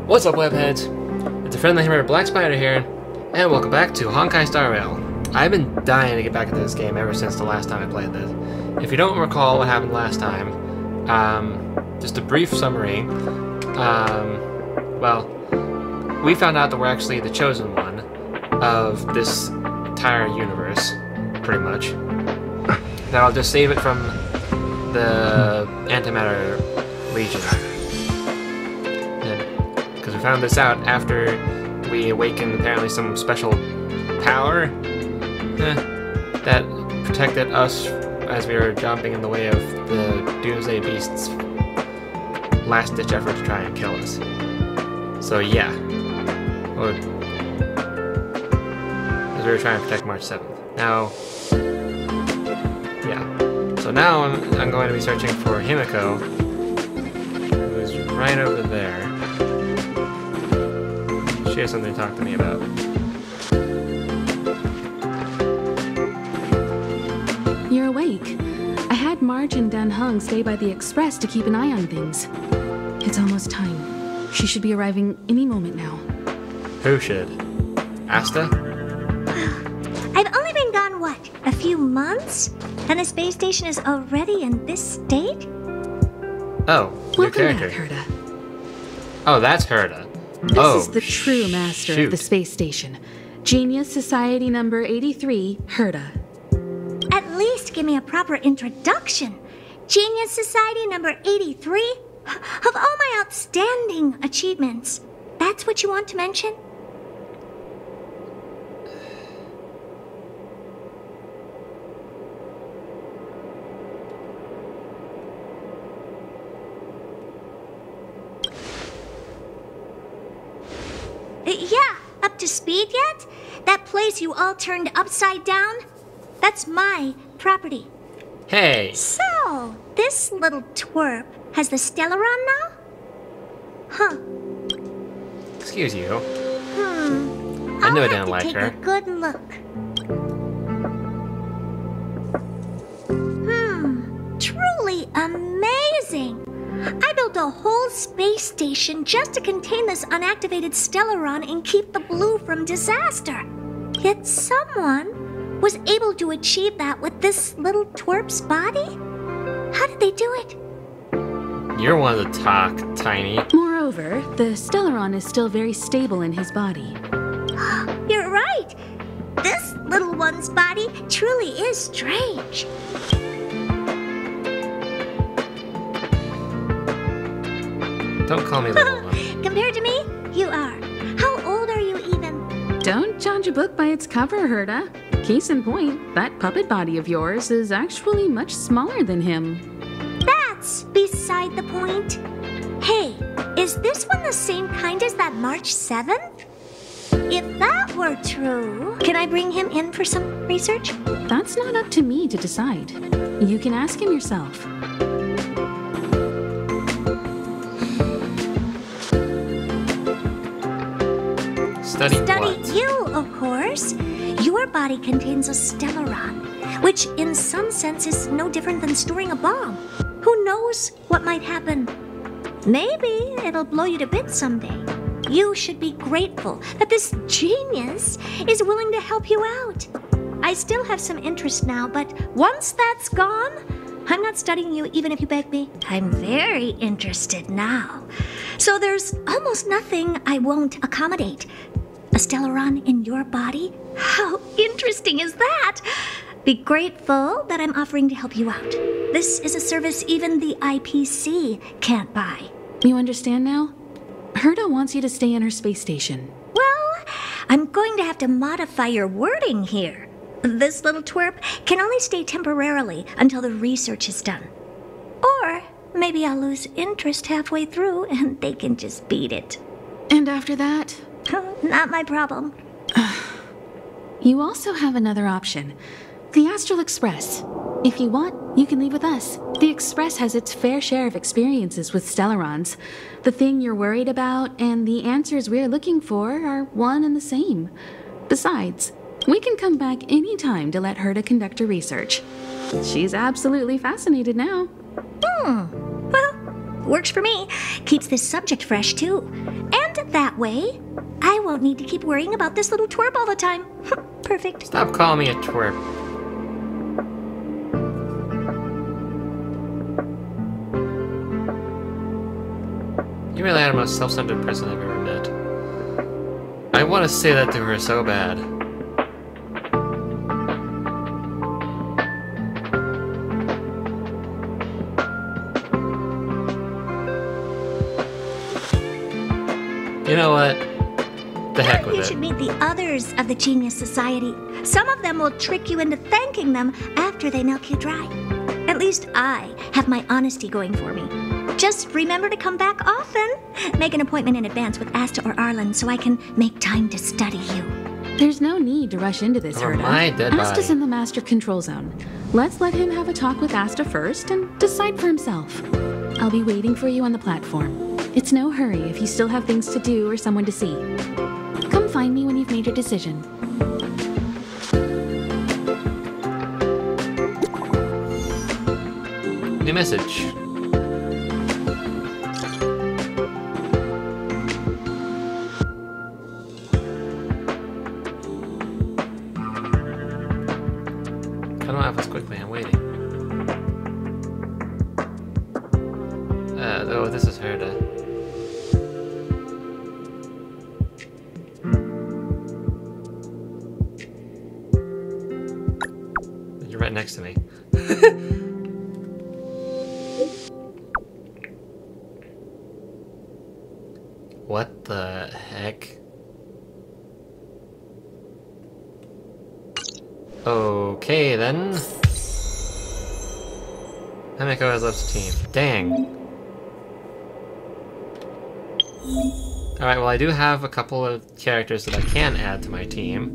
What's up, webheads? It's a friendly hammer Black Spider here, and welcome back to Honkai Star Rail. I've been dying to get back into this game ever since the last time I played this. If you don't recall what happened last time, just a brief summary. Well, we found out that we're actually the chosen one of this entire universe, pretty much. That I'll just save it from the antimatter region. Because we found this out after we awakened apparently some special power that protected us as we were jumping in the way of the Doomsday Beast's last-ditch effort to try and kill us. So yeah, as we were trying to protect March 7th. Now, yeah. So now I'm going to be searching for Himiko, who is right over there. She has something to talk to me about. You're awake. I had Marge and Dan Hung stay by the Express to keep an eye on things. It's almost time. She should be arriving any moment now. Who should? Asta? I've only been gone, what, a few months? And the space station is already in this state? Oh, your character. Welcome back, Herta. Oh, that's Herta. This is the true master of the space station. Genius Society number 83, Herta. At least give me a proper introduction. Genius Society number 83? Of all my outstanding achievements, that's what you want to mention? Yeah, up to speed yet? That place you all turned upside down? That's my property. Hey! So, this little twerp has the Stellaron now? Huh. Excuse you. I knew I didn't like her. Take a good look. Truly amazing. I built a whole space station just to contain this unactivated Stellaron and keep the blue from disaster. Yet someone was able to achieve that with this little twerp's body? How did they do it? You're one to talk, Tiny. Moreover, the Stellaron is still very stable in his body. You're right. This little one's body truly is strange. Don't call me little one. Compared to me, you are. How old are you even? Don't judge a book by its cover, Herta. Case in point, that puppet body of yours is actually much smaller than him. That's beside the point. Hey, is this one the same kind as that March 7th? If that were true, can I bring him in for some research? That's not up to me to decide. You can ask him yourself. Study what? You, of course. Your body contains a Stellaron, which in some sense is no different than storing a bomb. Who knows what might happen? Maybe it'll blow you to bits someday. You should be grateful that this genius is willing to help you out. I still have some interest now, but once that's gone, I'm not studying you even if you beg me. I'm very interested now. So there's almost nothing I won't accommodate. A Stellaron in your body? How interesting is that? Be grateful that I'm offering to help you out. This is a service even the IPC can't buy. You understand now? Herta wants you to stay in her space station. Well, I'm going to have to modify your wording here. This little twerp can only stay temporarily until the research is done. Or maybe I'll lose interest halfway through and they can just beat it. And after that? Not my problem. You also have another option. The Astral Express. If you want, you can leave with us. The Express has its fair share of experiences with Stellarons. The thing you're worried about and the answers we're looking for are one and the same. Besides, we can come back any time to let Herta conduct her research. She's absolutely fascinated now. Well, Works for me. Keeps this subject fresh, too. And that way, I won't need to keep worrying about this little twerp all the time. Perfect. Stop calling me a twerp. You really are the most self-centered person I've ever met. I want to say that to her so bad. You know what? The heck with it. You should meet the others of the Genius Society. Some of them will trick you into thanking them after they milk you dry. At least I have my honesty going for me. Just remember to come back often. Make an appointment in advance with Asta or Arlen so I can make time to study you. There's no need to rush into this, Over Herta. my dead body. Asta's in the master control zone. Let's let him have a talk with Asta first and decide for himself. I'll be waiting for you on the platform. It's no hurry if you still have things to do or someone to see. Come find me when you've made your decision. New message. Cut him off this quickly, I'm waiting. Oh, this is Herta. You're right next to me. What the heck? Okay then. Hamiko has left the team. Dang. Alright, well I do have a couple of characters that I can add to my team.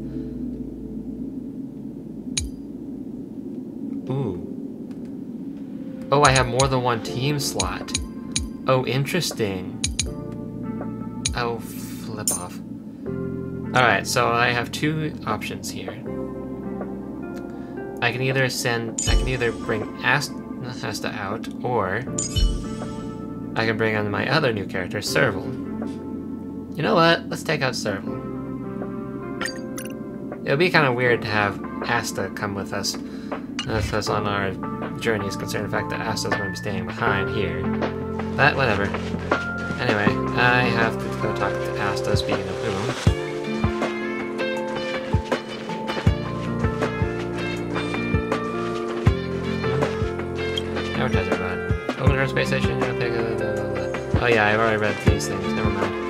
Ooh. Oh, I have more than one team slot. Oh, interesting. Oh, flip off. Alright, so I have two options here. I can either bring Asta out, or I can bring on my other new character, Serval. You know what? Let's take out Serval. It'll be kind of weird to have Asta come with us, as on our journey is concerned, the fact that Asta's going to be staying behind here. But whatever. Anyway, I have to go talk to Asta, speaking of whom. Advertiser bot. Open her space station, you don't think... Oh yeah, I've already read these things, never mind.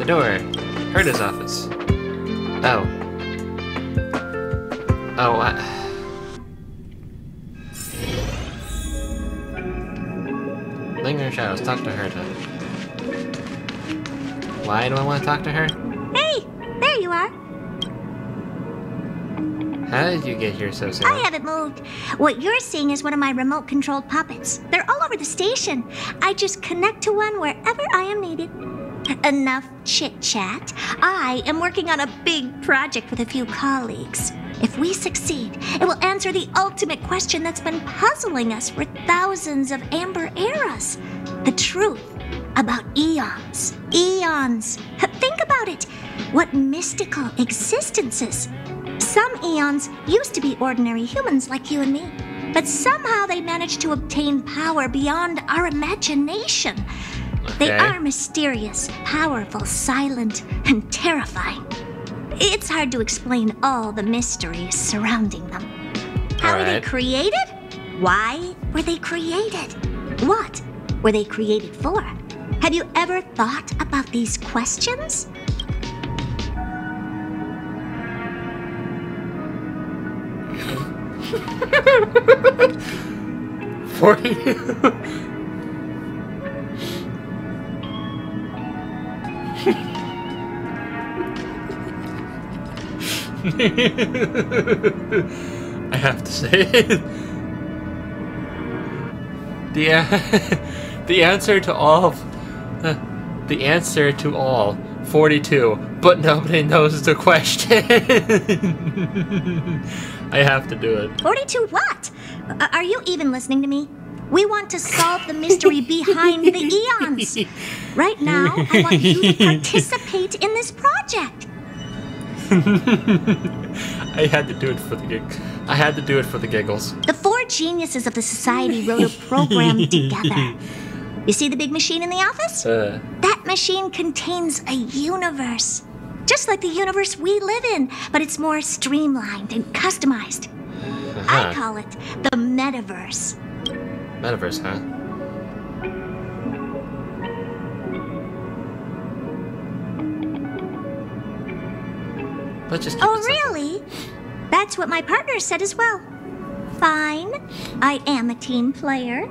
The door. Herta's office. Oh. Oh, Lingering shadows, talk to Herta. Why do I want to talk to her? Hey, there you are. How did you get here so soon? I haven't moved. What you're seeing is one of my remote-controlled puppets. They're all over the station. I just connect to one wherever I am needed. Enough chit-chat. I am working on a big project with a few colleagues. If we succeed, it will answer the ultimate question that's been puzzling us for thousands of amber eras. The truth about eons. Eons. Think about it. What mystical existences. Some eons used to be ordinary humans like you and me, but somehow they managed to obtain power beyond our imagination. Okay. They are mysterious, powerful, silent, and terrifying. It's hard to explain all the mysteries surrounding them. How were they created? Why were they created? What were they created for? Have you ever thought about these questions? For you. I have to say it. The answer to all 42, but nobody knows the question. I have to do it. 42 what? Are you even listening to me? We want to solve the mystery behind the eons. Right now, I want you to participate in this project. I had to do it for the gig. I had to do it for the giggles. The 4 geniuses of the society wrote a program together. You see the big machine in the office? That machine contains a universe. Just like the universe we live in, but it's more streamlined and customized. I call it the metaverse. Metaverse, huh? Let's just keep it simple. Really? That's what my partner said as well. Fine, I am a team player.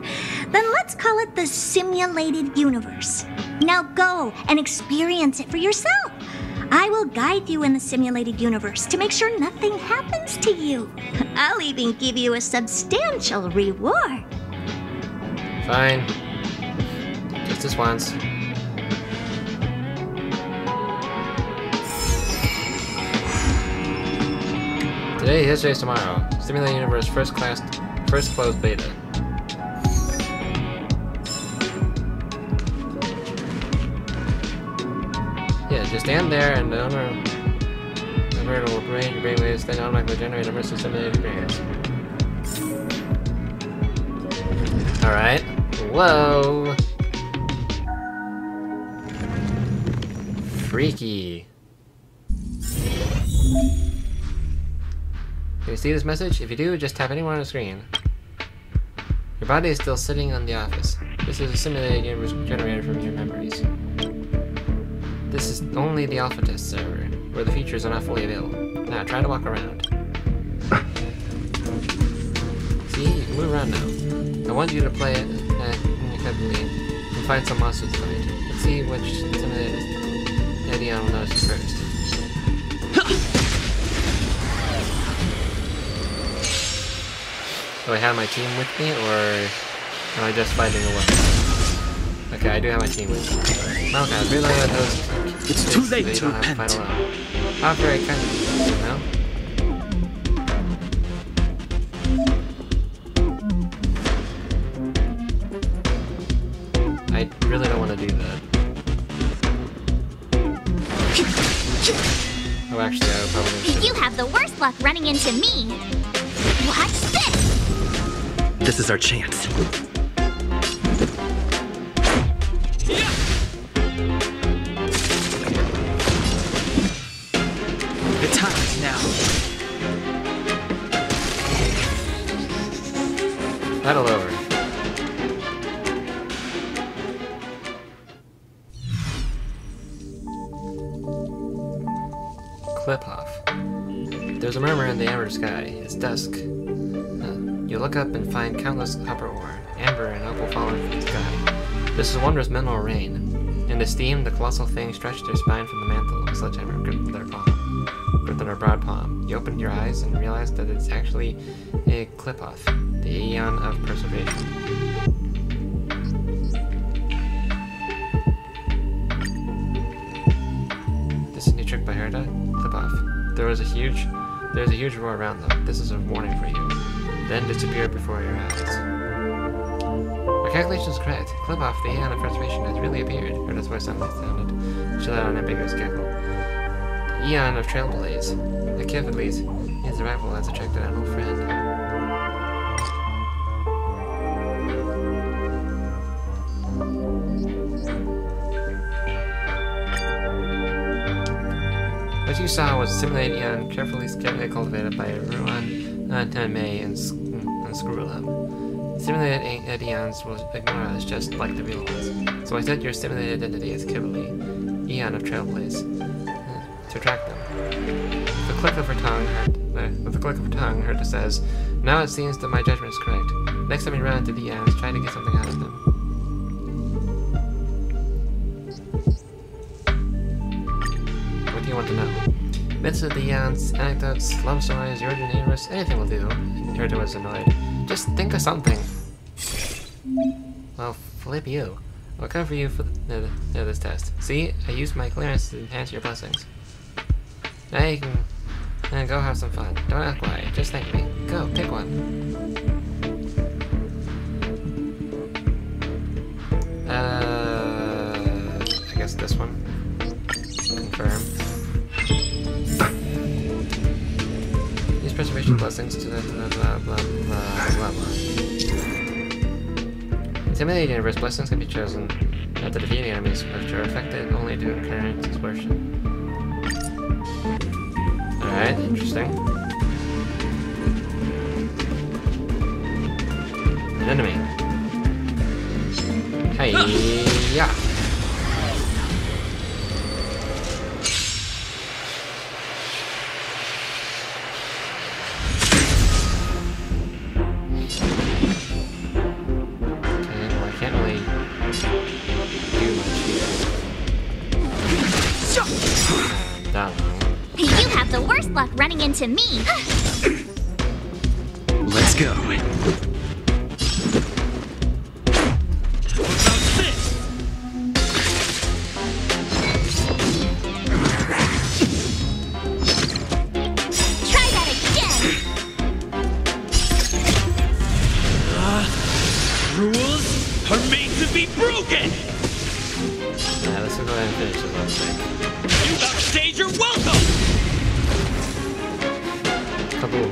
Then let's call it the simulated universe. Now go and experience it for yourself. I will guide you in the simulated universe to make sure nothing happens to you. I'll even give you a substantial reward. Fine. Just this once. Today, yesterday's tomorrow. Simulated Universe first closed beta. Yeah, just stand there and the owner will arrange your brainwaves, then automatically generate immersive simulated experience. Alright. Whoa! Freaky. Can you see this message? If you do, just tap anywhere on the screen. Your body is still sitting on the office. This is a simulated universe generated from your memories. This is only the alpha test server, where the features are not fully available. Now, try to walk around. See? You can move around now. I want you to play it heavily and find some monsters to fight. Let's see which simulated Edeon will notice first. Do I have my team with me, or am I just fighting alone? Okay, I do have my team with me. Malakai, I really like those. It's too late to repent. Fight alone. How very kind of you, know? I really don't want to do that. Oh, actually, I probably should. You have the worst luck running into me. Watch this! This is our chance. The time is now. Battle over. Clip off. There's a murmur in the amber sky. It's dusk. You look up and find countless copper ore, amber and opal falling from the sky. This is wondrous mineral rain. In the steam, the colossal thing stretched their spine from the mantle of a sledgehammer gripped in their broad palm. You opened your eyes and realized that it's actually a clip-off, the Aeon of Preservation. This is a new trick by Herda. Clip-off. There's a huge roar around them. This is a warning for you. Then disappear before your eyes. Our calculation is correct. Clip off, the Aeon of Preservation has really appeared. Herda's voice sounded. Chill out an ambiguous cackle. The Aeon of Trailblaze. Achilles, his arrival has attracted an old friend. What you saw was a simulated Aeon carefully cultivated by Ruan, May, and Screwlum. Simulated Aeons will ignore us just like the real ones. So I set your simulated identity as Kimberly, Aeon of Trailblaze, to track them. With a click of her tongue, Herta says, "Now it seems that my judgment is correct. Next time you run into the Aeons, try to get something out of them." What do you want to know? Myths of the Aeons, anecdotes, love stories, the origin of the universe, anything will do. Herta was annoyed. Just think of something. Well, flip you. I'll cover you for this test. See, I used my clearance to enhance your blessings. Now you can go have some fun. Don't ask why, just thank me. Go, pick one. this one. Confirm. Use preservation blessings to the blah blah blah blah blah. Intimidate universe blessings can be chosen after defeating enemies which are affected only due to current explosion. Alright, interesting. An enemy. Hey-ya! You have the worst luck running into me. Let's go. Try that again. Rules are made to be broken. Yeah, let's go ahead and finish this last thing. You upstage your welcome. Kaboom.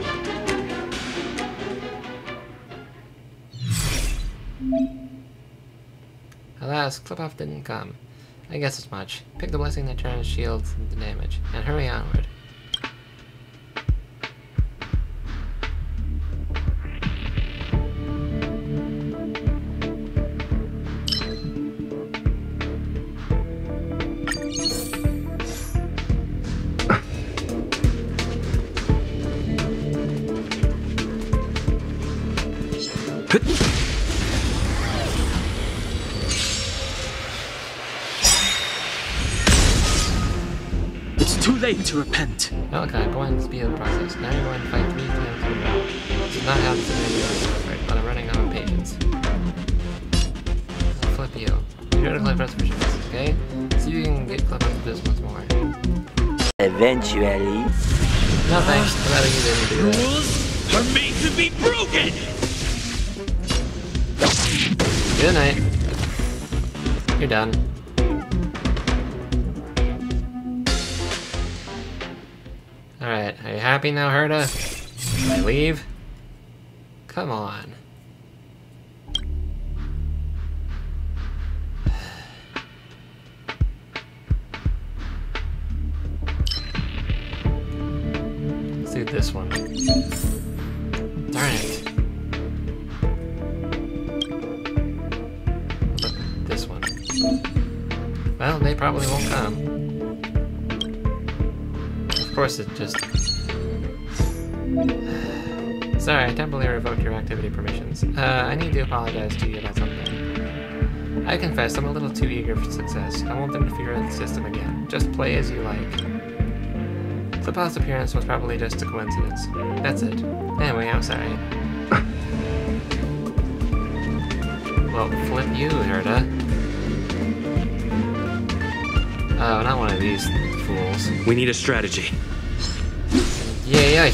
Alas, Clip-Off didn't come. I guess as much. Pick the blessing that turns shields into damage, and hurry onward. It's too late to repent. Malakai, go and speed the process. Now you're going to fight 3 times in a row. This is not how the scenario works, but I'm running out of patience. I'll flip you. You're going to collect restoration blessings, okay? See if you can get clip up to this once more. Eventually. No thanks. I'd rather you didn't do that. Rules are made to be broken. Good night. You're done. Alright, are you happy now, Herta? Can I leave? Come on. Let's do this one. Darn it. This one. Well, they probably won't come. Of course it just... Sorry, I temporarily revoked your activity permissions. I need to apologize to you about something. I confess I'm a little too eager for success. I won't interfere in the system again. Just play as you like. Clip-Off's appearance was probably just a coincidence. That's it. Anyway, I'm sorry. Well, flip you, Herta. Oh, not one of these fools. We need a strategy. Yay! I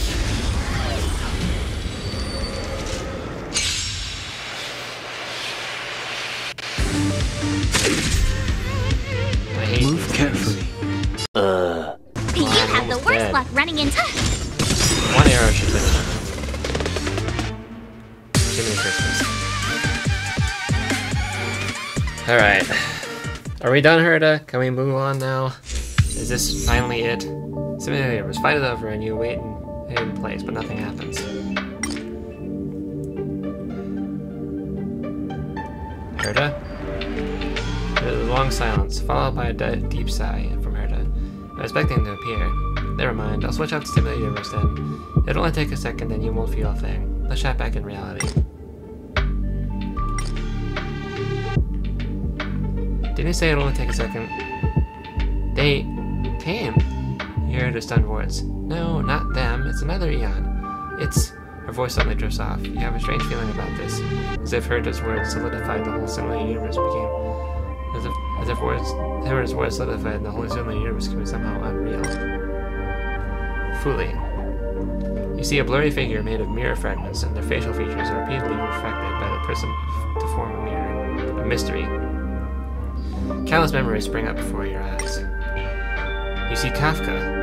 hate Move these carefully. You have the worst dead. luck running into... One arrow should finish him. Give me Christmas. Alright. Are we done, Herta? Can we move on now? Is this finally it? Simulators, fight it over and you wait in place, but nothing happens. Herta? There's a long silence, followed by a deep sigh from Herta. I'm expecting him to appear. Never mind, I'll switch off to Simulator Universe then. It'll only take a second, then you won't feel a thing. Let's chat back in reality. Didn't you say it'll only take a second? They came. You heard her stunned words. No, not them. It's another Eon. It's... Her voice suddenly drifts off. You have a strange feeling about this. As if Herta's words solidified the whole simulated universe became... As if Herta's words solidified and the whole simulated universe became somehow unreal. Fooling. You see a blurry figure made of mirror fragments, and their facial features are repeatedly refracted by the prism to form a mirror. A mystery. Countless memories spring up before your eyes. You see Kafka.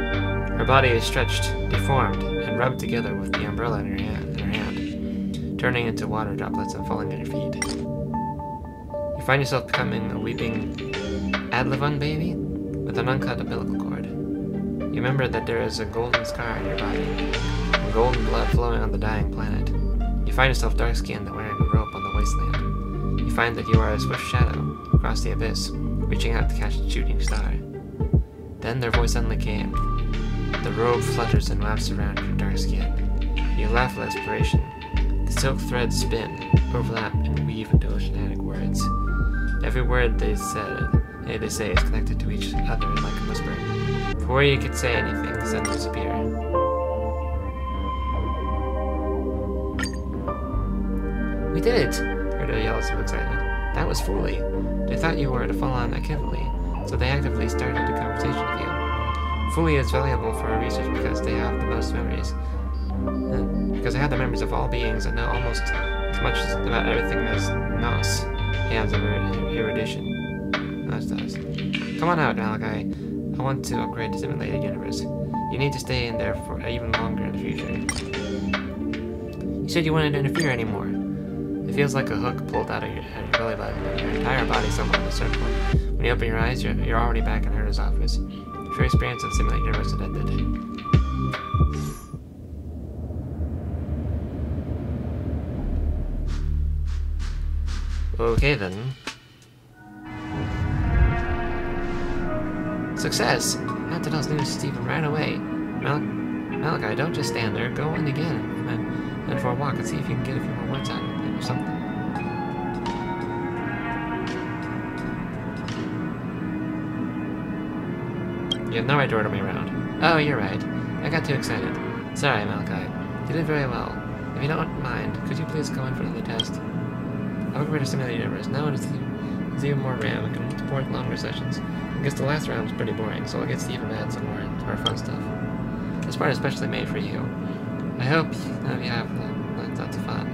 Her body is stretched, deformed, and rubbed together with the umbrella in her hand, turning into water droplets and falling at your feet. You find yourself becoming a weeping Adlevon baby with an uncut umbilical cord. You remember that there is a golden scar on your body, and golden blood flowing on the dying planet. You find yourself dark-skinned and wearing a rope on the wasteland. You find that you are a swift shadow across the abyss, reaching out to catch a shooting star. Then their voice suddenly came. The robe flutters and wraps around your dark skin. You laugh with exploration. The silk threads spin, overlap, and weave into oceanic words. Every word they say is connected to each other like a whisper. Before you could say anything, the sun disappear. We did it! Herda yells with excitement. That was Foley. They thought you were to fall on Akivali, so they actively started a conversation with you. Foley is valuable for our research because they have the most memories. Because they have the memories of all beings and know almost as much about everything as Nos, hands of erudition. Nos does. Come on out, Malakai. I want to upgrade the simulated universe. You need to stay in there for even longer in the future. You said you wouldn't interfere anymore. It feels like a hook pulled out of your belly button and your entire body somewhat in a circle. When you open your eyes, you're already back in Herda's office. Your experience in the simulated universe had ended. Okay then. Success! Antonel's news Stephen right away. Malakai, don't just stand there. Go in again and for a walk and see if you can get a few more words out of him or something. You have no right to order me around. Oh, you're right. I got too excited. Sorry, Malakai. You did very well. If you don't mind, could you please go in for another test? I've upgraded a simulated universe. Now it's even more RAM and can support longer sessions. I guess the last round was pretty boring, so I'll get Steve and add some more fun stuff. This part is especially made for you. I hope you have lots of fun.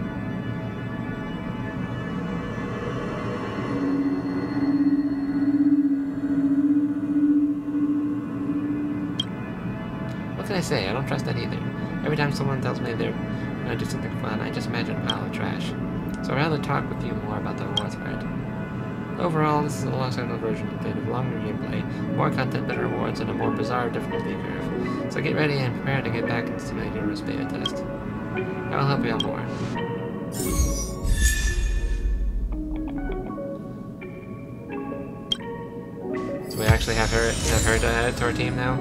What can I say? I don't trust that either. Every time someone tells me they're gonna do something fun, I just imagine a pile of trash. So I'd rather talk with you more about the rewards part. Overall, this is a long-cycle version update of longer gameplay, more content, better rewards, and a more bizarre difficulty curve. So get ready and prepare to get back into Simulated Universe beta test. I'll help you out more. So we actually have her to add to our team now?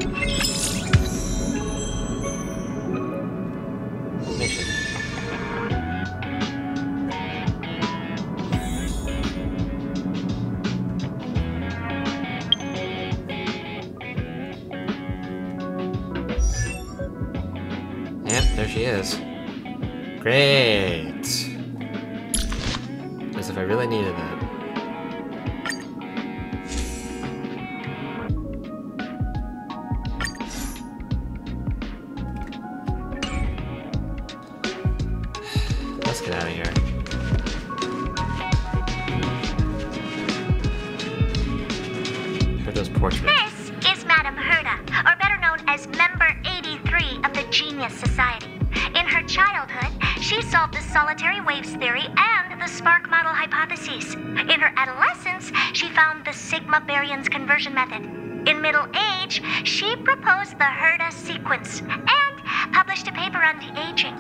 Mission. Yep, there she is. Great! As if I really needed that. Let's get out of here. Herda's portrait. This is Madame Herda, or better known as Member 83 of the Genius Society. In her childhood, she solved the solitary waves theory and the spark model hypotheses. In her adolescence, she found the sigma baryons conversion method. In middle age, she proposed the Herda sequence and published a paper on de-aging.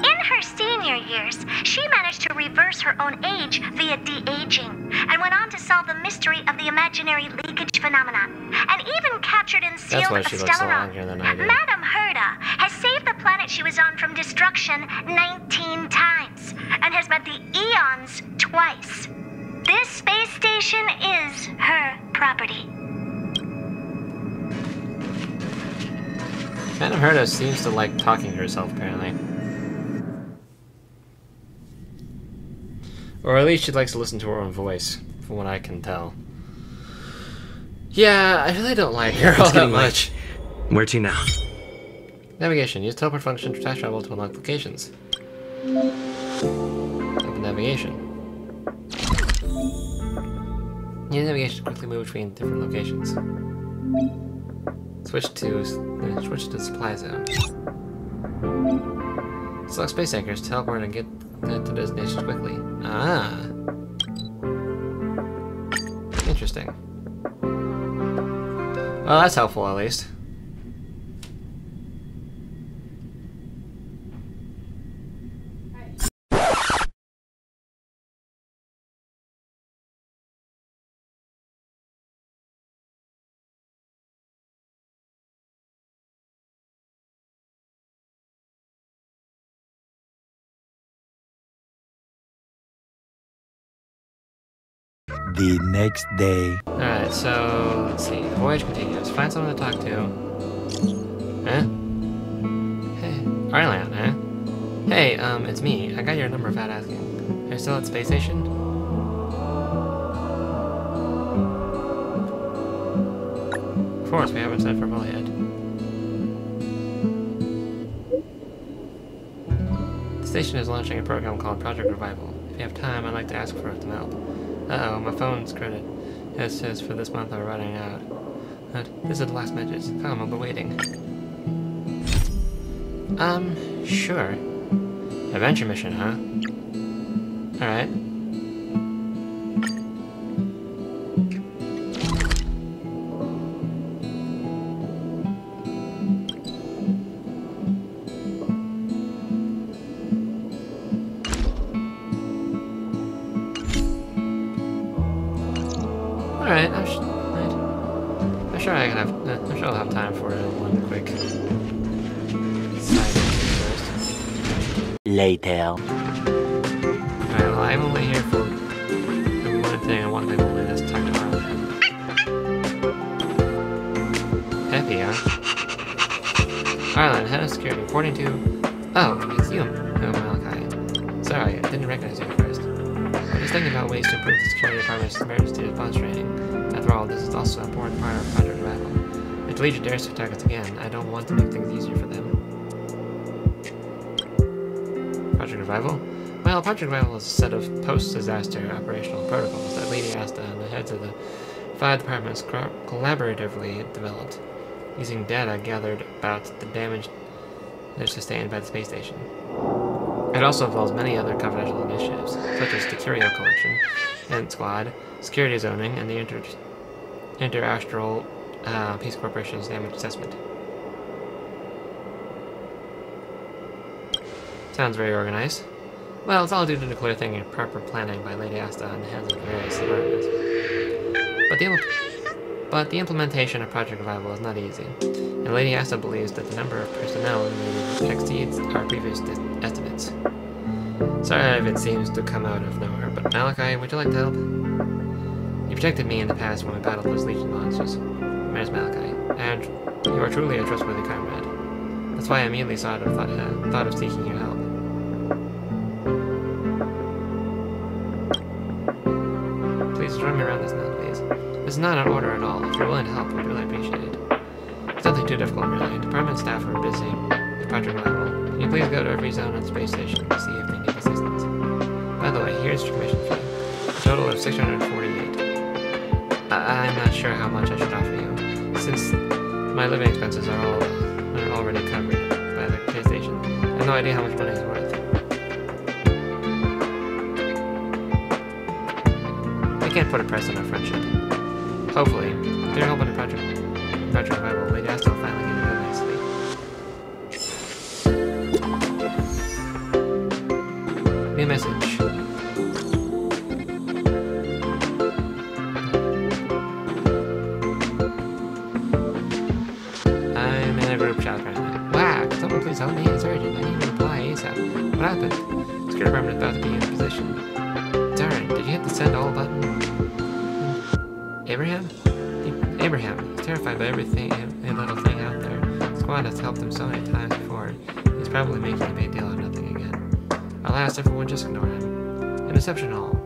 In her senior years, she managed to reverse her own age via de-aging and went on to solve the mystery of the imaginary leakage phenomenon, and even captured and sealed That's why she looks so longer than I do. Madame Herda has saved the planet she was on from destruction 19 times and has met the eons twice. This space station is her property. Madame Herda seems to like talking to herself, apparently. Or at least she likes to listen to her own voice, from what I can tell. Yeah, I really don't like her all that much. Where to now? Navigation. Use teleport function to fast travel to unlock locations. Open navigation. Use navigation to quickly move between different locations. Switch to the supply zone. Select space anchors to teleport and get to destinations quickly. Ah. Interesting. Well, that's helpful at least. The next day. Alright, so let's see. Voyage continues. Find someone to talk to. Huh? Hey, Arlan, huh? Hey, it's me. I got your number without asking. Are you still at space station? Of course, we haven't said farewell yet. The station is launching a program called Project Revival. If you have time, I'd like to ask for some help. Uh-oh, my phone's credit. It says for this month are running out. But this is the last message. Come, I'll be waiting. Sure. Adventure mission, huh? Alright. Alright, I'm sure I'll have time for one quick side mission first. Later. Alright, well, I'm only here for one thing, and one thing only, that's talk to Arlan. Happy, huh? Arlan, head of security, reporting to... Oh, it's you, Malakai. Sorry, I didn't recognize you at first. I'm just thinking about ways to improve the security department's emergency response training. After all, this is also an important part of Project Revival. If the Legion dares to attack us again, I don't want to make things easier for them. Project Revival? Well, Project Revival is a set of post-disaster operational protocols that Lady Asta and the heads of the 5 departments collaboratively developed, using data gathered about the damage that is sustained by the space station. It also involves many other confidential initiatives, such as the Curio Collection, Ant Squad, Security Zoning, and the Inter-Astral Peace Corporation's damage assessment. Sounds very organized. Well, it's all due to the clear thinking and proper planning by Lady Asta and the heads of the various departments. But the implementation of Project Revival is not easy, and Lady Asta believes that the number of personnel needed exceeds our previous estimates. Sorry if it seems to come out of nowhere, but Malakai, would you like to help? You protected me in the past when we battled those Legion monsters. There's Malakai, and you are truly a trustworthy comrade. That's why I immediately thought of seeking your help. Please run me around this now, please. This is not an order at all. If you're willing to help, we'd really appreciate it. It's nothing too difficult, really. Department staff are busy with Project Revival. Can you please go to every zone on the space station to see if they need assistance? By the way, here's your commission fee. A total of 648. I'm not sure how much I should offer you, since my living expenses are already covered by the space station. I have no idea how much money is worth. I can't put a price on our friendship. Hopefully, if you're helping a Project Revival, Lady Astal will finally give you that nicely. New message. I'm in a group chat right now. Wow, can someone please help me? It's urgent. I need to reply ASAP. What happened? The security department is about to be in position. Darn, did you hit the send all button? Abraham? Abraham, he's terrified by every little thing out there. The squad has helped him so many times before. He's probably making a big deal of nothing again. Alas, everyone just ignore him. In reception hall,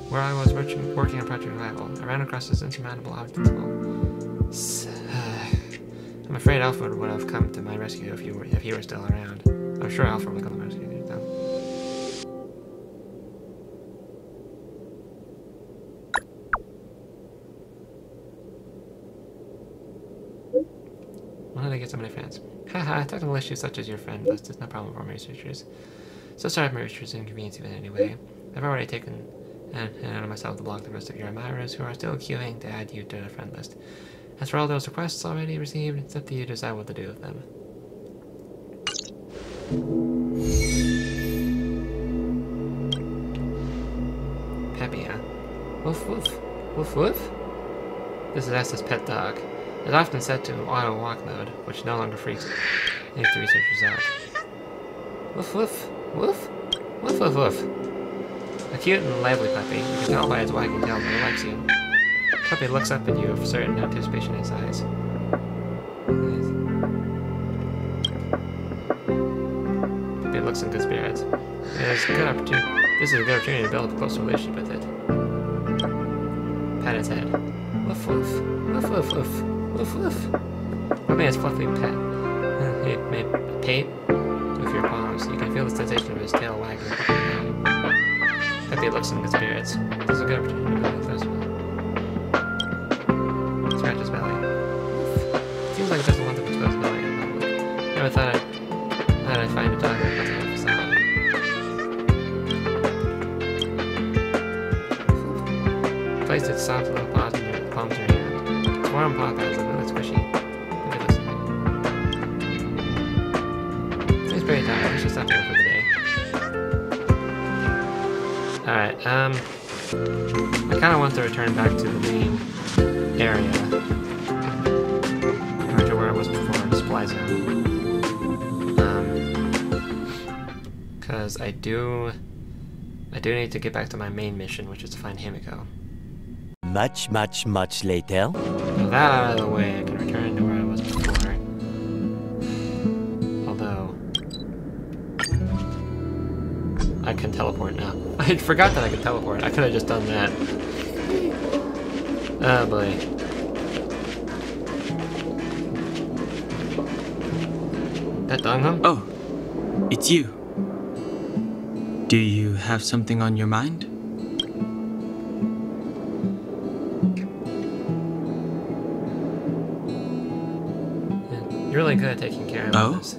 where I was working on Project Revival, I ran across this insurmountable obstacle. I'm afraid Alfred would have come to my rescue if he were still around. I'm sure Alfred would come to my rescue though. Why did I get so many friends? Haha, technical issues such as your friend list is no problem for my researchers. So sorry if my researchers inconvenience you in any way. I've already taken and on myself to block the rest of your admirers who are still queuing to add you to their friend list. As for all those requests already received, it's up to you to decide what to do with them. Peppy, huh? Woof woof. Woof woof? This is Estes' pet dog. It's often set to auto walk mode, which no longer freaks the researchers out. Woof woof. Woof? Woof woof woof. A cute and lively puppy. You can tell by its wagging tail that it likes you. The puppy looks up at you with certain anticipation in its eyes. Puppy looks in good spirits. This is a good opportunity to build a close relationship with it. Pat its head. Woof woof. Woof woof woof. Woof woof. Puppy has fluffy pet. He may pate with your palms. You can feel the sensation of his tail wagging. Peppy looks in good spirits. This is a good opportunity to build a close relationship. Scratch his belly. Seems like it doesn't want to expose his belly in public. Never thought I'd find a dog that puts on a facade. Place its soft little paws in your palms of your hand. Its warm paw pads look really squishy. Look at this. Seems very tired. I should stop here for the day. Alright, I kind of want to return back to the main area. Or to where I was before, the supply zone. Because I do need to get back to my main mission, which is to find Himiko. Much later. With that out of the way, I can return to where I was before. Although I can teleport now. I forgot that I could teleport. I could have just done that. Oh boy. That Dongham? Oh, it's you. Do you have something on your mind? You're really good at taking care of this.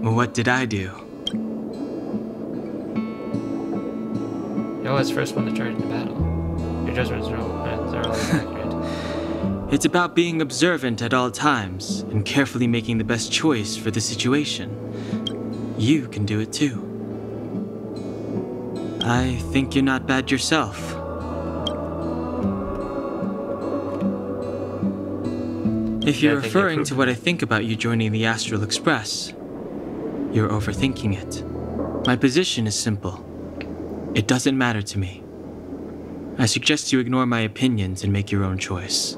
What did I do? You're always first one to charge into battle. Your judgments are always accurate. It's about being observant at all times and carefully making the best choice for the situation. You can do it too. I think you're not bad yourself. If you're referring to what I think about you joining the Astral Express, you're overthinking it. My position is simple. It doesn't matter to me. I suggest you ignore my opinions and make your own choice.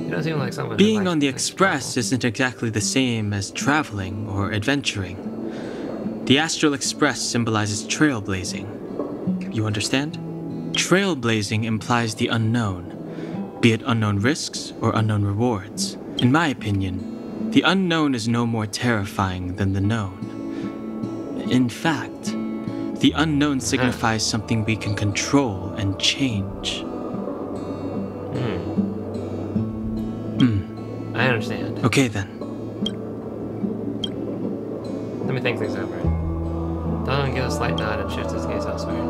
You don't seem like someone Being on the Express isn't exactly the same as traveling or adventuring. The Astral Express symbolizes trailblazing. You understand? Trailblazing implies the unknown, be it unknown risks or unknown rewards. In my opinion, the unknown is no more terrifying than the known. In fact, the unknown signifies something we can control and change. I understand. Okay then. Let me think things over. Don gives a slight nod and shifts his gaze elsewhere.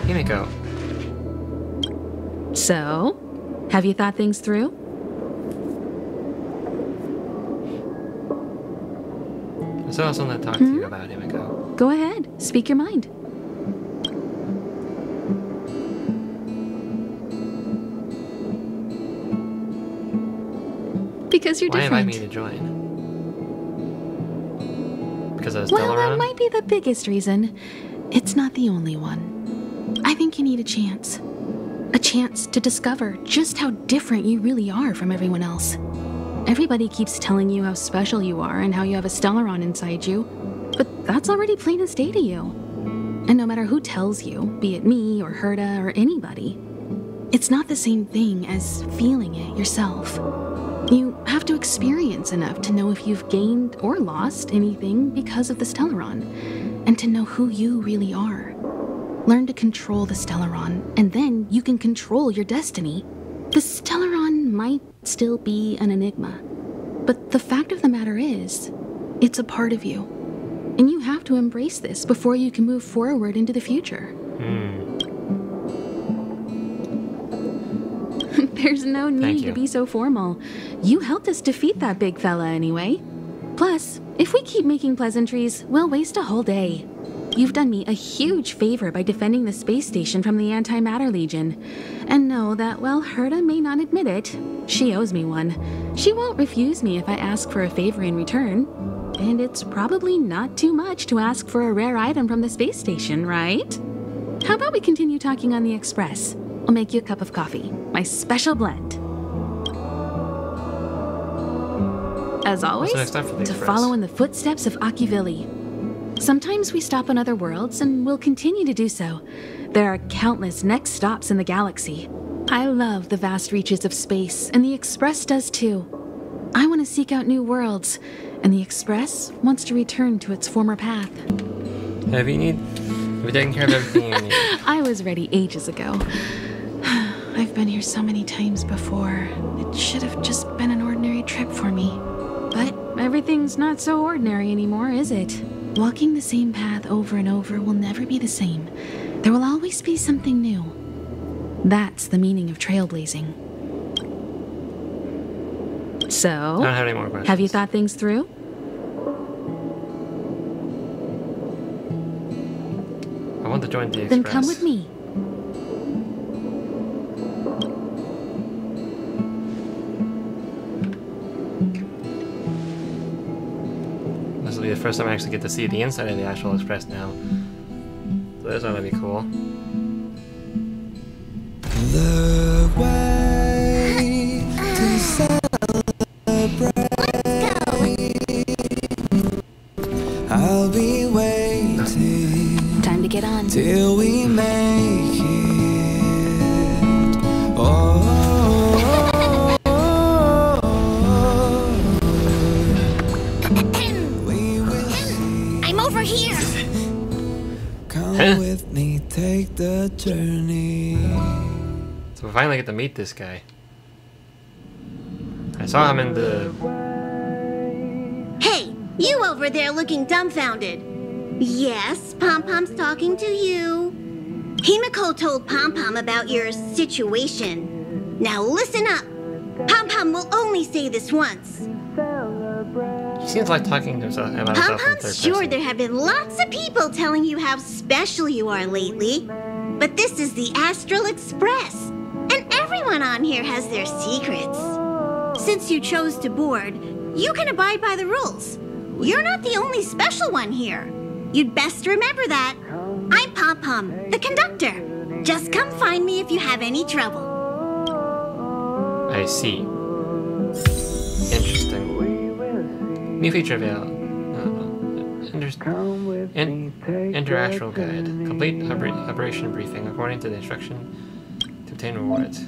Himiko. So, have you thought things through? So I also want to talk to you about Himiko. Go ahead, speak your mind. Because you're different. Why invite me to join? Because I was still Well, around? that might be the biggest reason. It's not the only one. I think you need a chance. A chance to discover just how different you really are from everyone else. Everybody keeps telling you how special you are and how you have a Stellaron inside you, but that's already plain as day to you. And no matter who tells you, be it me or Herta or anybody, it's not the same thing as feeling it yourself. You have to experience enough to know if you've gained or lost anything because of the Stellaron, and to know who you really are. Learn to control the Stellaron, and then you can control your destiny. The Stellaron might still be an enigma, but the fact of the matter is, it's a part of you. And you have to embrace this before you can move forward into the future. There's no need to be so formal. You helped us defeat that big fella anyway. Plus, if we keep making pleasantries, we'll waste a whole day. You've done me a huge favor by defending the space station from the Antimatter Legion. And know that while Herta may not admit it, she owes me one. She won't refuse me if I ask for a favor in return. And it's probably not too much to ask for a rare item from the space station, right? How about we continue talking on the Express? I'll make you a cup of coffee, my special blend. As always, What's the next step for the to Express? follow in the footsteps of Akivili. Sometimes we stop on other worlds, and we'll continue to do so. There are countless next stops in the galaxy. I love the vast reaches of space, and the Express does too. I want to seek out new worlds, and the Express wants to return to its former path. Have you taken care of everything you need? I was ready ages ago. I've been here so many times before. It should have just been an ordinary trip for me. But everything's not so ordinary anymore, is it? Walking the same path over and over will never be the same. There will always be something new. That's the meaning of trailblazing. So, I don't have any more questions. have you thought things through? I want to join the Express. Then come with me. This will be the first time I actually get to see the inside of the Astral Express now. So that's gonna be cool. The way to celebrate. I'll be waiting. Time to get on. Till we make it. Oh, we will see. I'm over here. Come with me, take the journey. So we finally get to meet this guy. I saw him in the... Hey, you over there looking dumbfounded. Yes, Pom-Pom's talking to you. Himiko told Pom-Pom about your situation. Now listen up. Pom-Pom will only say this once. He seems like talking to himself about himself in third Pom-Pom's sure person. there have been lots of people telling you how special you are lately. But this is the Astral Express. And everyone on here has their secrets. Since you chose to board, you can abide by the rules. You're not the only special one here. You'd best remember that. I'm Pom-Pom, the conductor. Just come find me if you have any trouble. I see. Interesting. New feature available. Enter Astral Guide. Complete operation briefing according to the instruction to obtain rewards.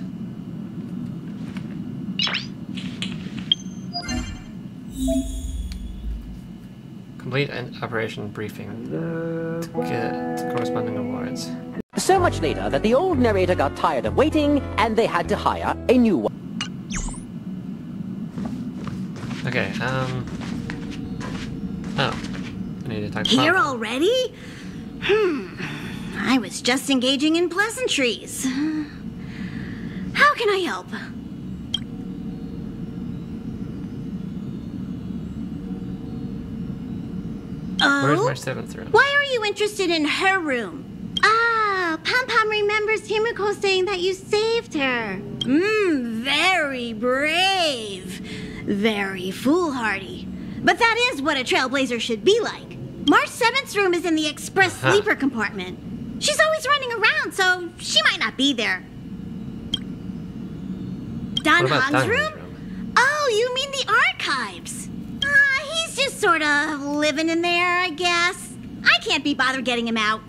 Complete an operation briefing to get corresponding rewards. So much later that the old narrator got tired of waiting and they had to hire a new one. Okay, oh. I need to talk to Here Pom-Pom. already? I was just engaging in pleasantries. How can I help? Where's Oh? my 7th room? Why are you interested in her room? Ah, Pom-Pom remembers Himiko saying that you saved her. Very brave. Very foolhardy. But that is what a trailblazer should be like. March 7th's room is in the express sleeper compartment. She's always running around, so she might not be there. Dan What about Hong's Dan room? Oh, you mean the archives. He's just sort of living in there, I guess. I can't be bothered getting him out.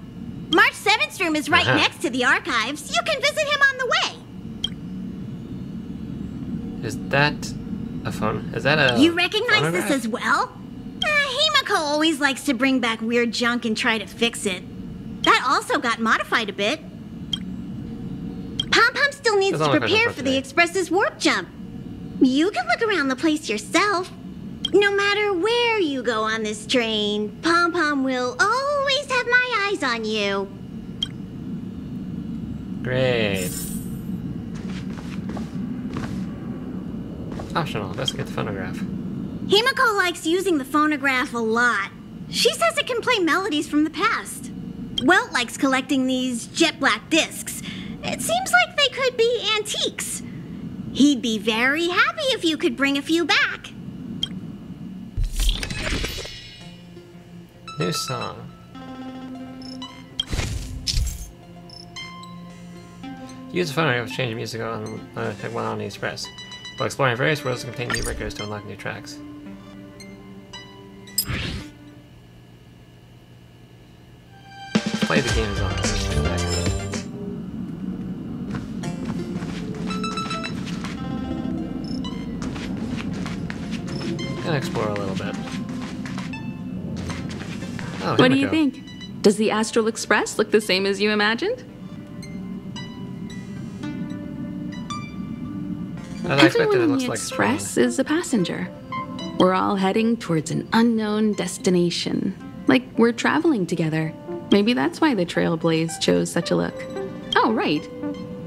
March 7th's room is right next to the archives. You can visit him on the way. Is that a phone. Is that a You recognize phonograph? this as well? Himiko always likes to bring back weird junk and try to fix it. That also got modified a bit. Pom-Pom still needs That's to all my prepare questions for for the today. Express's warp jump. You can look around the place yourself. No matter where you go on this train, Pom-Pom will always have my eyes on you. Great. Optional. Investigate the phonograph. Himiko likes using the phonograph a lot. She says it can play melodies from the past. Welt likes collecting these jet black discs. It seems like they could be antiques. He'd be very happy if you could bring a few back. New song. Use the phonograph to change the music on one on the Express. While exploring various worlds to contain new records to unlock new tracks. Play the game zone. Gonna explore a little bit. Oh, What do you think? Does the Astral Express look the same as you imagined? As I expected, Everyone it on looks the like Express is a passenger. We're all heading towards an unknown destination. Like we're traveling together. Maybe that's why the Trailblaze chose such a look. Oh, right.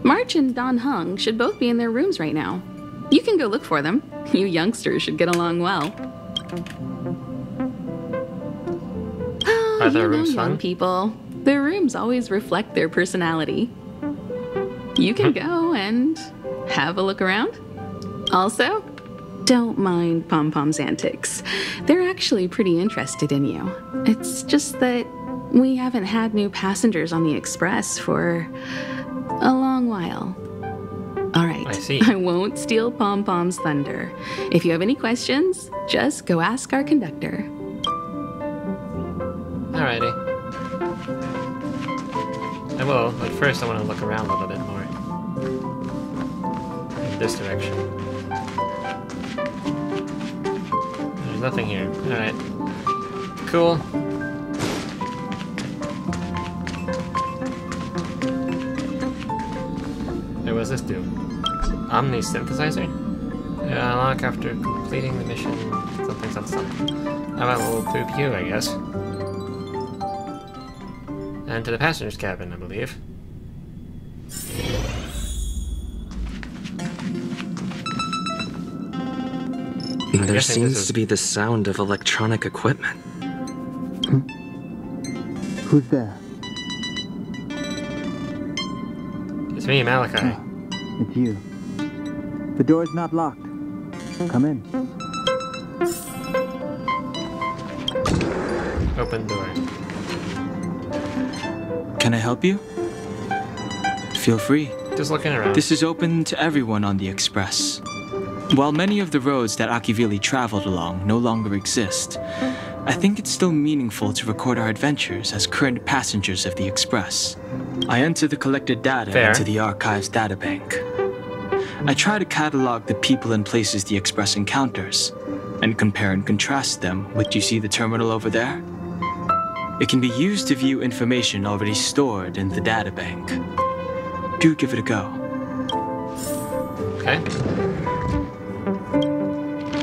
March and Don Hung should both be in their rooms right now. You can go look for them. You youngsters should get along well. Oh, Are their you know, rooms young fun? people. Their rooms always reflect their personality. You can go and have a look around. Also, don't mind Pom-Pom's antics. They're actually pretty interested in you. It's just that we haven't had new passengers on the Express for a long while. All right, I see. I won't steal Pom-Pom's thunder. If you have any questions, just go ask our conductor. Alrighty. I will, but first I want to look around a little bit more. In this direction. There's nothing here. Alright. Cool. Hey, what does this do? Omni synthesizer? Unlock after completing the mission. Something, something, something. How about a little poop you, I guess. And to the passenger's cabin, I believe. There guessing this seems is- to be the sound of electronic equipment. Who's there? It's me, Malakai. It's you. The door's not locked. Come in. Open door. Can I help you? Feel free. Just looking around. This is open to everyone on the Express. While many of the roads that Akivili traveled along no longer exist, I think it's still meaningful to record our adventures as current passengers of the Express. I enter the collected data Fair. into the archive's databank. I try to catalog the people and places the Express encounters, and compare and contrast them with, you see the terminal over there? It can be used to view information already stored in the databank. Do give it a go. Okay.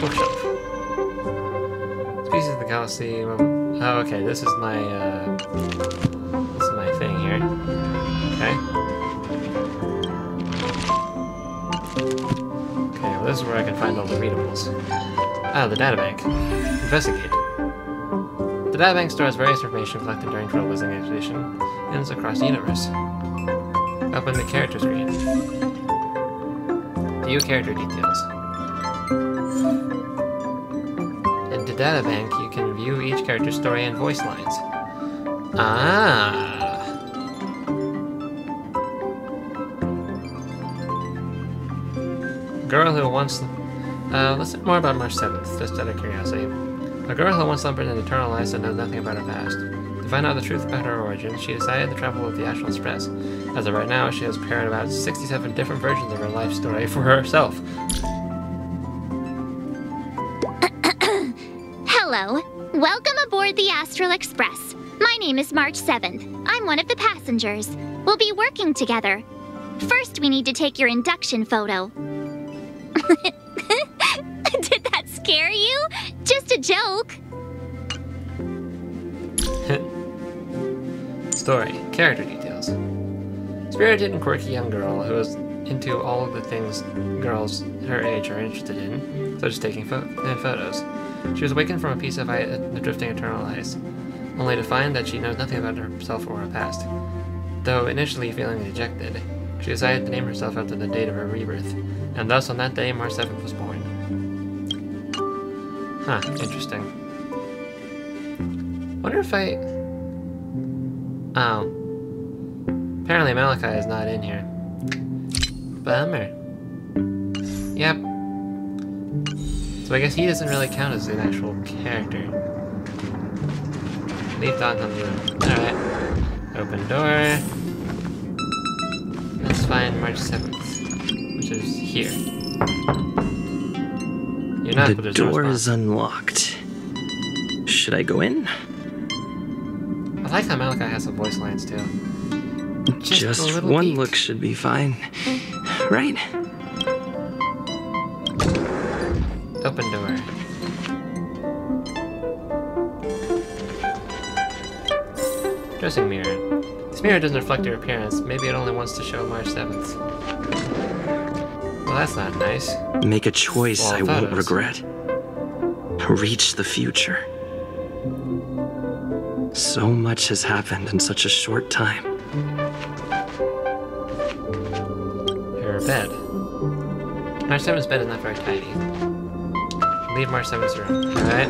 Bookshelf. Species of the galaxy. Oh, okay. This is my thing here. Okay. Okay. Well, this is where I can find all the readables. Ah, the databank. Investigate. The databank stores various information collected during trailblazing expeditions across the universe. Open the character screen. View character details. In the databank, you can view each character's story and voice lines. Ah! Girl who once... let's learn more about March 7th, just out of curiosity. A girl who once slumbered in eternal life and knows nothing about her past. To find out the truth about her origins, she decided to travel with the Astral Express. As of right now, she has prepared about 67 different versions of her life story for herself. Hello. Welcome aboard the Astral Express. My name is March 7th. I'm one of the passengers. We'll be working together. First, we need to take your induction photo. Did that scare you? Just a joke. Story. Character details. Spirited and quirky young girl who is into all of the things girls her age are interested in, such as taking photos. She was awakened from a piece of the drifting eternal ice, only to find that she knows nothing about herself or her past. Though initially feeling dejected, she decided to name herself after the date of her rebirth, and thus on that day, March 7th was born. Huh, interesting. Wonder if I... Oh. Apparently Malakai is not in here. Bummer. Yep. So I guess he doesn't really count as an actual character. Leave Dawn on the room. Alright. Open door. Let's find March 7th, which is here. You're not, the door is unlocked. Should I go in? I like how Malakai has some voice lines too. Just one peek. look should be fine. Right? Open door. Dressing mirror. This mirror doesn't reflect your appearance. Maybe it only wants to show March 7th. Well, that's not nice. Make a choice I won't photos. regret. Reach the future. So much has happened in such a short time. Her bed. March 7th's bed is not very tidy. Leave March 7th's room. Alright?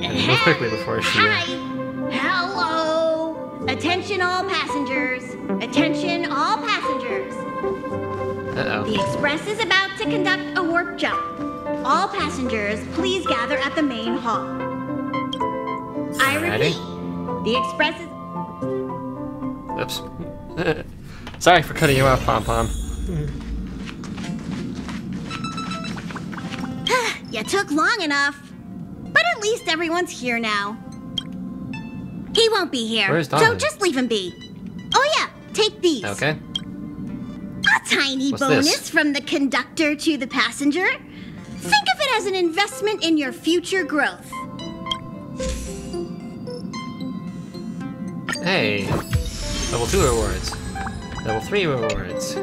And move quickly before she... Hello! Attention all passengers! Attention all passengers! Uh-oh. The Express is about to conduct a warp jump. All passengers, please gather at the main hall. I repeat, the Express is... Oops. Sorry for cutting you off, Pom-Pom. You took long enough. But at least everyone's here now. He won't be here, Where's so Donovan? just leave him be. Oh yeah, take these. Okay. A tiny What's bonus this? from the conductor to the passenger. Think of it as an investment in your future growth. Hey. Level 2 rewards. Level 3 rewards.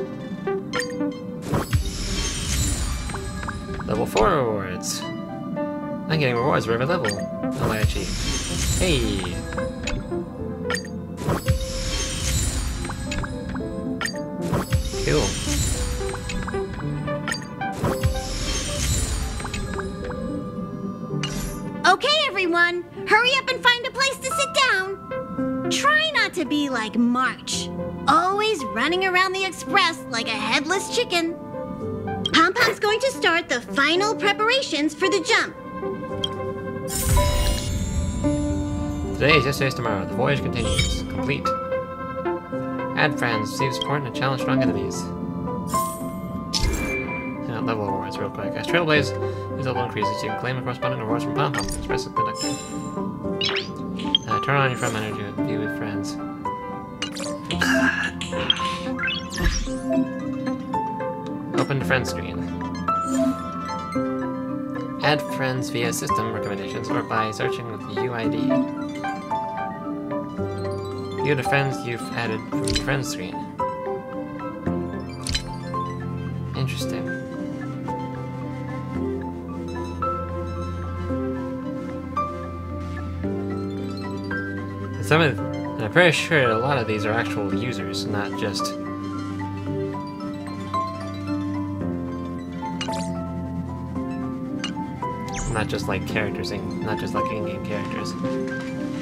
Level 4 rewards. I'm getting rewards for every level. Oh, I achieved. Hey. Cool. Okay, everyone, hurry up and find a place to sit down. Try not to be like March, always running around the Express like a headless chicken. Pom-Pom's going to start the final preparations for the jump. Today is yesterday's tomorrow. The voyage continues. Complete. Add friends. Receive support and challenge strong enemies. Level rewards real quick. As Trailblaze is level increases, you can claim the corresponding rewards from Pom-Pom. Express the conductor. Turn on your friend manager to view with friends. Open the friend screen. Add friends via system recommendations or by searching with the UID. View the friends you've added from the friends screen. Interesting. Some of, and I'm pretty sure a lot of these are actual users, not just like characters, not just like in-game characters.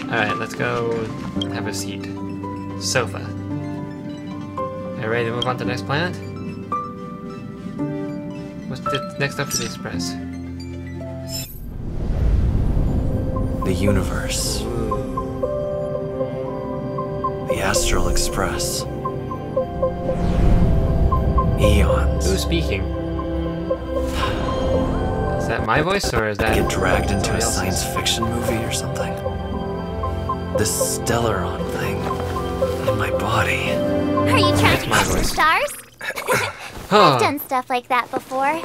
Alright, let's go have a seat. Sofa. Are you ready to move on to the next planet? What's next up for the Express? The universe. The Astral Express. Eons. Who's speaking? Is that my voice, or is that... Get dragged into a somebody else's? science fiction movie or something? This Stellaron thing in my body. Are you trying It's to my catch the voice. stars? Huh. I've done stuff like that before.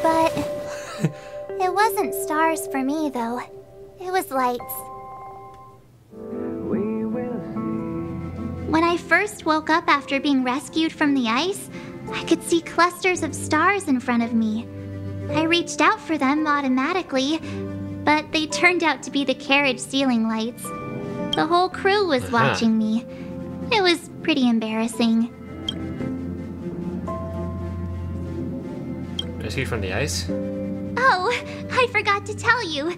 But it wasn't stars for me, though. It was lights. When I first woke up after being rescued from the ice, I could see clusters of stars in front of me. I reached out for them automatically, but they turned out to be the carriage ceiling lights. The whole crew was watching me. It was pretty embarrassing. Rescued from the ice? Oh, I forgot to tell you.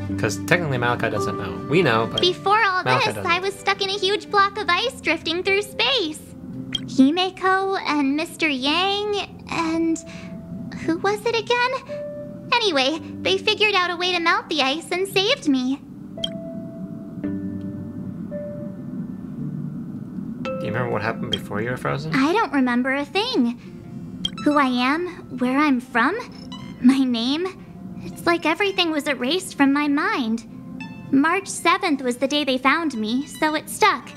Because technically Malakai doesn't know. We know, but Before all Malakai this, doesn't. I was stuck in a huge block of ice drifting through space. Himeko and Mr. Yang and... who was it again? Anyway, they figured out a way to melt the ice and saved me. Do you remember what happened before you were frozen? I don't remember a thing. Who I am, where I'm from, my name. It's like everything was erased from my mind. March 7th was the day they found me, so it stuck.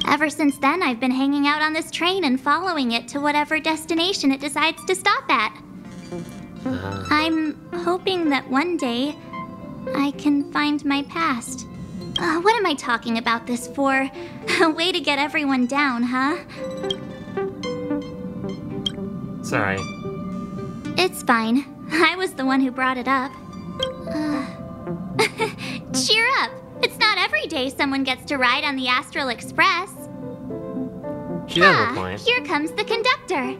Ever since then, I've been hanging out on this train and following it to whatever destination it decides to stop at. I'm hoping that one day I can find my past. What am I talking about this for? A way to get everyone down, huh? Sorry. It's fine. I was the one who brought it up. Cheer up! It's not every day someone gets to ride on the Astral Express. She has a point. Here comes the conductor.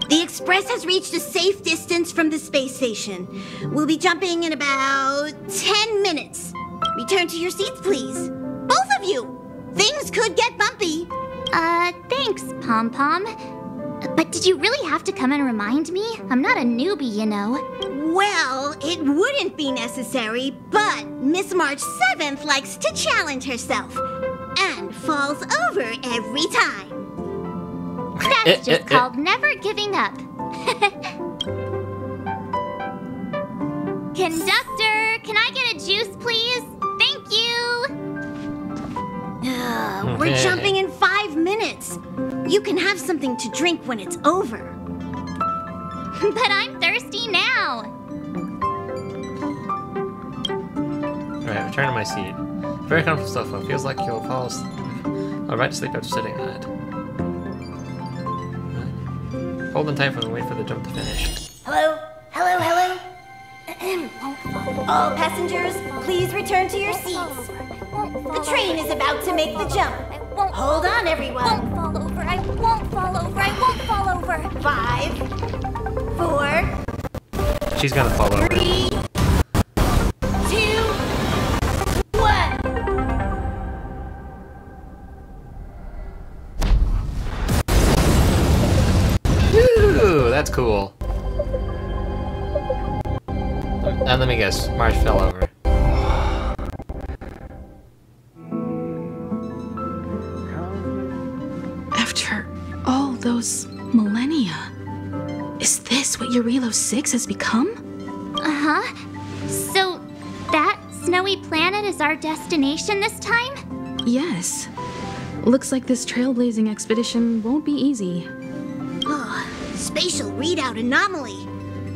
The Express has reached a safe distance from the space station. We'll be jumping in about 10 minutes. Return to your seats, please. Both of you! Things could get bumpy. Thanks, Pom Pom. But did you really have to come and remind me? I'm not a newbie, you know. Well, it wouldn't be necessary, but Miss March 7th likes to challenge herself and falls over every time. That's just called never giving up. Conductor, can I get a juice, please? Thank you. We're jumping in 5 minutes. You can have something to drink when it's over. But I'm thirsty now. Alright, return to my seat. Very comfortable sofa. Feels like you'll fall asleep. I'll right to sleep after sitting on it. Hold on tight and wait for the jump to finish. Hello? Hello, hello? All passengers, please return to your seats. The train is about to make the jump. Hold on, everyone. I won't fall over. I won't fall over. I won't fall over. 5, 4, She's gonna fall over. 3, 2, 1. Ooh, that's cool. And let me guess, March fell over. After all those millennia, is this what Eurilo 6 has become? Uh-huh. So, that snowy planet is our destination this time? Yes. Looks like this trailblazing expedition won't be easy. Spatial readout anomaly.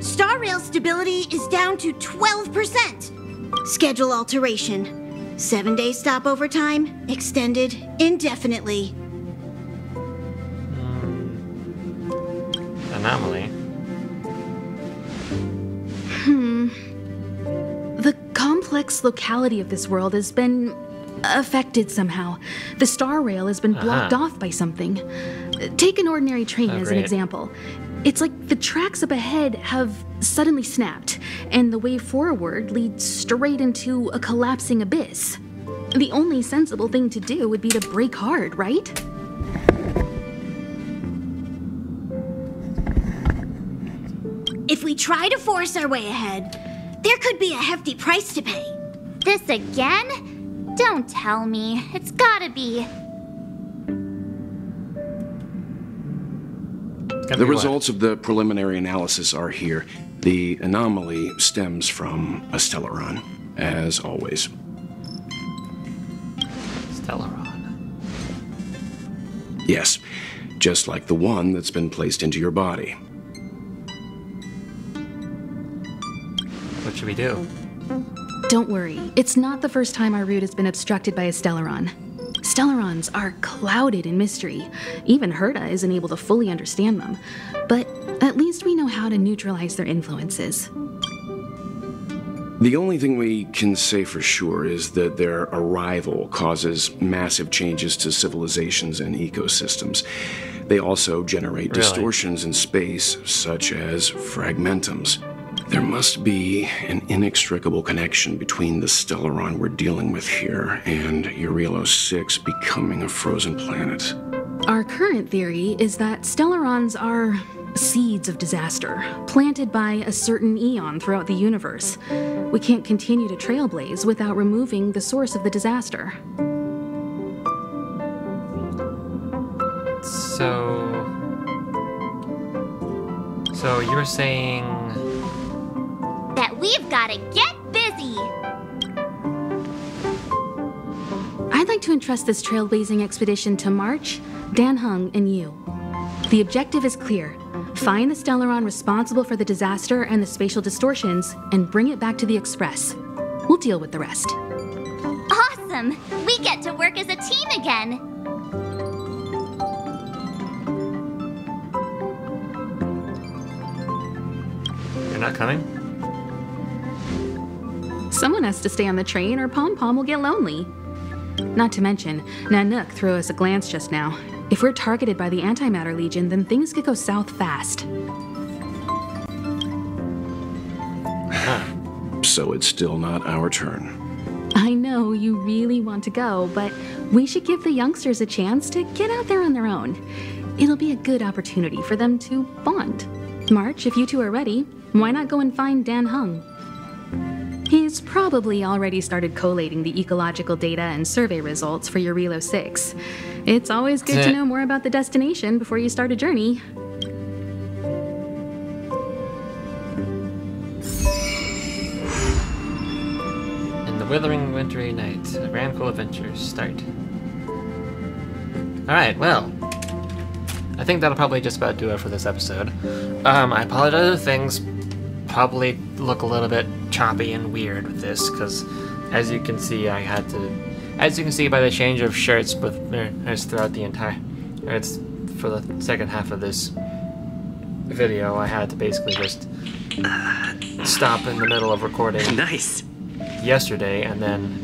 Star rail stability is down to 12%. Schedule alteration. 7-day stopover time extended indefinitely. Anomaly. The complex locality of this world has been affected somehow. The star rail has been blocked off by something. Take an ordinary train as an example. It's like the tracks up ahead have suddenly snapped, and the way forward leads straight into a collapsing abyss. The only sensible thing to do would be to brake hard, right? If we try to force our way ahead, there could be a hefty price to pay. This again? Don't tell me. It's gotta be. The results of the preliminary analysis are here. The anomaly stems from a Stellaron, as always. Stellaron? Yes, just like the one that's been placed into your body. What should we do? Don't worry, it's not the first time our route has been obstructed by a Stellaron. Stellarons are clouded in mystery. Even Herta isn't able to fully understand them. But at least we know how to neutralize their influences. The only thing we can say for sure is that their arrival causes massive changes to civilizations and ecosystems. They also generate distortions in space, such as fragmentums. There must be an inextricable connection between the Stellaron we're dealing with here and Eurilo 6 becoming a frozen planet. Our current theory is that Stellarons are seeds of disaster, planted by a certain eon throughout the universe. We can't continue to trailblaze without removing the source of the disaster. So you're saying that we've gotta get busy. I'd like to entrust this trailblazing expedition to March, Dan Heng, and you. The objective is clear. Find the Stellaron responsible for the disaster and the spatial distortions, and bring it back to the Express. We'll deal with the rest. Awesome! We get to work as a team again! You're not coming? Someone has to stay on the train or Pom Pom will get lonely. Not to mention, Nanook threw us a glance just now. If we're targeted by the Antimatter Legion, then things could go south fast. So it's still not our turn. I know you really want to go, but we should give the youngsters a chance to get out there on their own. It'll be a good opportunity for them to bond. March, if you two are ready, why not go and find Dan Heng? He's probably already started collating the ecological data and survey results for Eurilo 6. It's always good to know more about the destination before you start a journey. In the withering wintry night, the grand cool adventures start. Alright, well, I think that'll probably just about do it for this episode. I apologize if things probably look a little bit choppy and weird with this, because as you can see, as you can see by the change of shirts throughout the entire, it's for the second half of this video, I had to basically just stop in the middle of recording. Nice. Yesterday, and then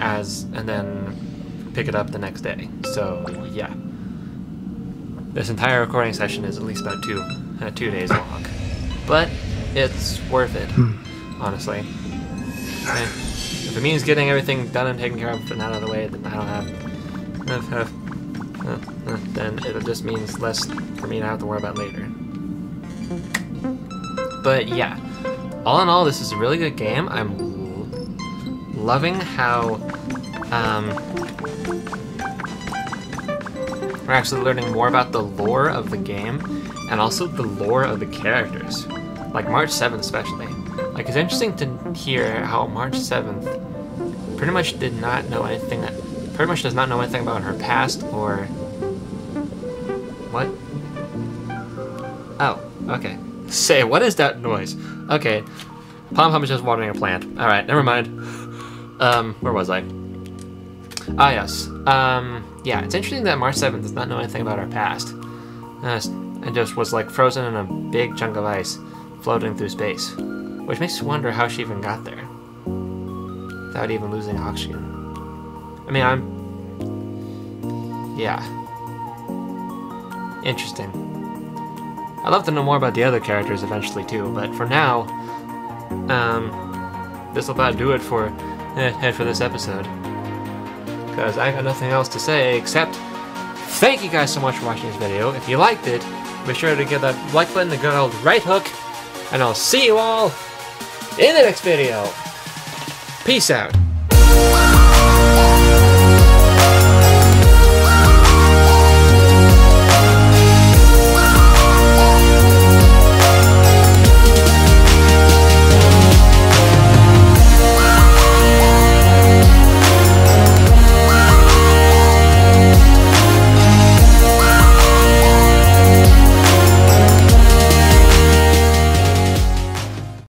pick it up the next day. So yeah, this entire recording session is at least about 2 days long, but it's worth it, honestly. If it means getting everything done and taken care of and out of the way that I don't have, then it just means less for me to have to worry about later. But yeah, all in all, this is a really good game. I'm loving how we're actually learning more about the lore of the game and also the lore of the characters. Like March 7th especially. Like, it's interesting to hear how March 7th pretty much does not know anything about her past or what? Oh, okay. Say, what is that noise? Okay. Pom Pom is just watering a plant. Alright, never mind. Where was I? Ah, yes. Yeah, it's interesting that March 7th does not know anything about her past. And just was like frozen in a big chunk of ice, floating through space. Which makes you wonder how she even got there. Without even losing oxygen. I mean, yeah. Interesting. I'd love to know more about the other characters eventually too, but for now, this'll about do it for this episode. Because I got nothing else to say except thank you guys so much for watching this video. If you liked it, be sure to give that like button a good old right hook, and I'll see you all in the next video. Peace out.